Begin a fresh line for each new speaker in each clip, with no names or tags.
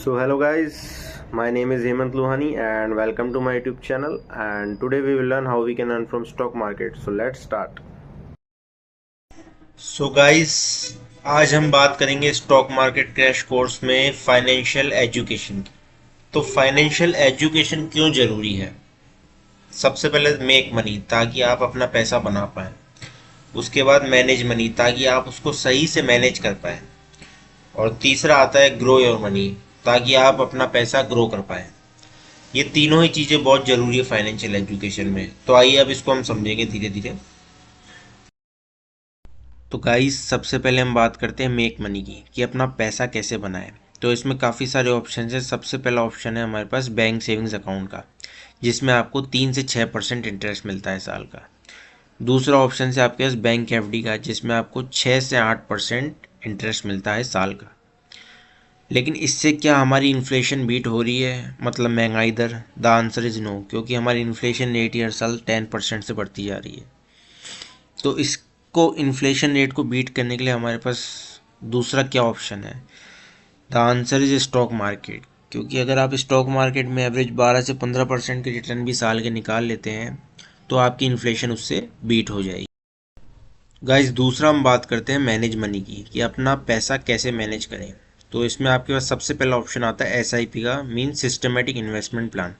So hello guys, my name is Hemant Luhani and welcome to my YouTube channel, and today we will learn how we can earn from stock market. So let's start.
So guys, आज हम बात करेंगे stock market crash course में financial education की। तो financial education क्यों जरूरी है? सबसे पहले मेक मनी, ताकि आप अपना पैसा बना पाएं। उसके बाद मैनेज मनी, ताकि आप उसको सही से मैनेज कर पाएं। और तीसरा आता है ग्रो योर मनी, ताकि आप अपना पैसा ग्रो कर पाएं। ये तीनों ही चीज़ें बहुत ज़रूरी है फाइनेंशियल एजुकेशन में। तो आइए अब इसको हम समझेंगे धीरे धीरे। तो गाइस, सबसे पहले हम बात करते हैं मेक मनी की, कि अपना पैसा कैसे बनाएं। तो इसमें काफ़ी सारे ऑप्शन हैं। सबसे पहला ऑप्शन है हमारे पास बैंक सेविंग्स अकाउंट का, जिसमें आपको 3 से 6% इंटरेस्ट मिलता है साल का। दूसरा ऑप्शन है आपके पास बैंक एफडी का, जिसमें आपको 6 से 8% इंटरेस्ट मिलता है साल का। लेकिन इससे क्या हमारी इन्फ्लेशन बीट हो रही है, मतलब महंगाई दर? द आंसर इज़ नो, क्योंकि हमारी इन्फ्लेशन रेट हर साल 10% से बढ़ती जा रही है। तो इसको इन्फ्लेशन रेट को बीट करने के लिए हमारे पास दूसरा क्या ऑप्शन है? The answer is stock market, क्योंकि अगर आप स्टॉक मार्केट में एवरेज 12 से 15% के रिटर्न भी साल के निकाल लेते हैं तो आपकी इन्फ्लेशन उससे बीट हो जाएगी। गाइस, दूसरा हम बात करते हैं मैनेज मनी की, कि अपना पैसा कैसे मैनेज करें। तो इसमें आपके पास सबसे पहला ऑप्शन आता है SIP का, मीन सिस्टमेटिक इन्वेस्टमेंट प्लान।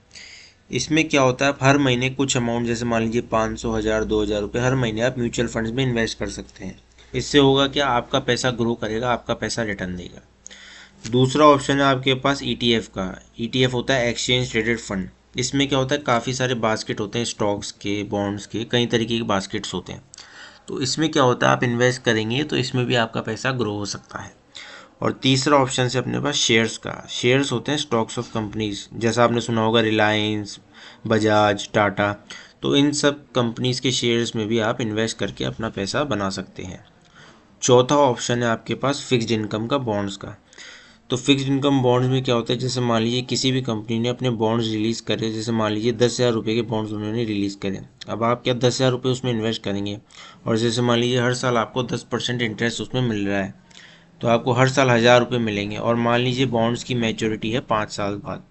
इसमें क्या होता है, आप हर महीने कुछ अमाउंट, जैसे मान लीजिए 500, 1000, 2000 रुपये, हर महीने आप म्यूचुअल फंड्स में इन्वेस्ट कर सकते हैं। इससे होगा क्या, आपका पैसा ग्रो करेगा, आपका पैसा रिटर्न देगा। दूसरा ऑप्शन है आपके पास ETF का। ETF होता है एक्सचेंज ट्रेडेड फंड। इसमें क्या होता है, काफ़ी सारे बास्केट होते हैं, स्टॉक्स के, बॉन्ड्स के, कई तरीके के बास्केट्स होते हैं। तो इसमें क्या होता है, आप इन्वेस्ट करेंगे तो इसमें भी आपका पैसा ग्रो हो सकता है। और तीसरा ऑप्शन है अपने पास शेयर्स का। शेयर्स होते हैं स्टॉक्स ऑफ कंपनीज, जैसा आपने सुना होगा रिलायंस, बजाज, टाटा। तो इन सब कंपनीज के शेयर्स में भी आप इन्वेस्ट करके अपना पैसा बना सकते हैं। चौथा ऑप्शन है आपके पास फिक्स्ड इनकम का, बॉन्ड्स का। तो फिक्स्ड इनकम बॉन्ड्स में क्या होता है, जैसे मान लीजिए किसी भी कंपनी ने अपने बॉन्ड्स रिलीज़ करे, जैसे मान लीजिए 10,000 रुपये के बॉन्ड्स उन्होंने रिलीज़ करे। अब आप क्या 10,000 रुपये उसमें इन्वेस्ट करेंगे, और जैसे मान लीजिए हर साल आपको 10% इंटरेस्ट उसमें मिल रहा है, तो आपको हर साल 1,000 रुपये मिलेंगे। और मान लीजिए बॉन्ड्स की मैच्योरिटी है 5 साल बाद,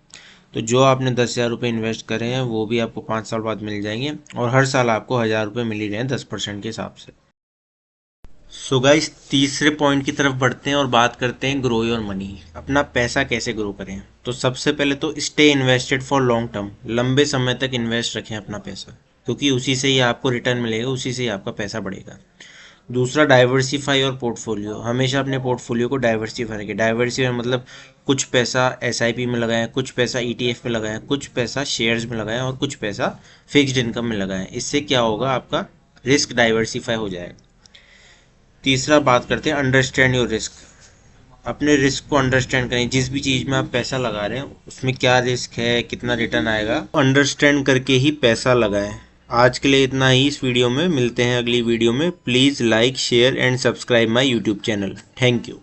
तो जो आपने 10,000 रुपये इन्वेस्ट करे हैं वो भी आपको 5 साल बाद मिल जाएंगे, और हर साल आपको 1,000 रुपये मिल ही रहे हैं 10% के हिसाब से। सो गाइस, तीसरे पॉइंट की तरफ बढ़ते हैं और बात करते हैं ग्रो योर मनी, अपना पैसा कैसे ग्रो करें। तो सबसे पहले तो stay invested for long term, लंबे समय तक इन्वेस्ट रखें अपना पैसा, क्योंकि उसी से ही आपको रिटर्न मिलेगा, उसी से ही आपका पैसा बढ़ेगा। दूसरा, डाइवर्सिफाई और पोर्टफोलियो, हमेशा अपने पोर्टफोलियो को डाइवर्सिफाई रखें। डाइवर्सिफाई मतलब कुछ पैसा SIP में लगाएं, कुछ पैसा ETF में लगाएं, कुछ पैसा शेयर्स में लगाएं, और कुछ पैसा फिक्स्ड इनकम में लगाएं। इससे क्या होगा, आपका रिस्क डाइवर्सिफाई हो जाएगा। तीसरा बात करते हैं अंडरस्टैंड योर रिस्क, अपने रिस्क को अंडरस्टैंड करें। जिस भी चीज़ में आप पैसा लगा रहे हैं उसमें क्या रिस्क है, कितना रिटर्न आएगा, अंडरस्टैंड करके ही पैसा लगाएं। आज के लिए इतना ही इस वीडियो में, मिलते हैं अगली वीडियो में। Please like, share and subscribe my YouTube channel. Thank you.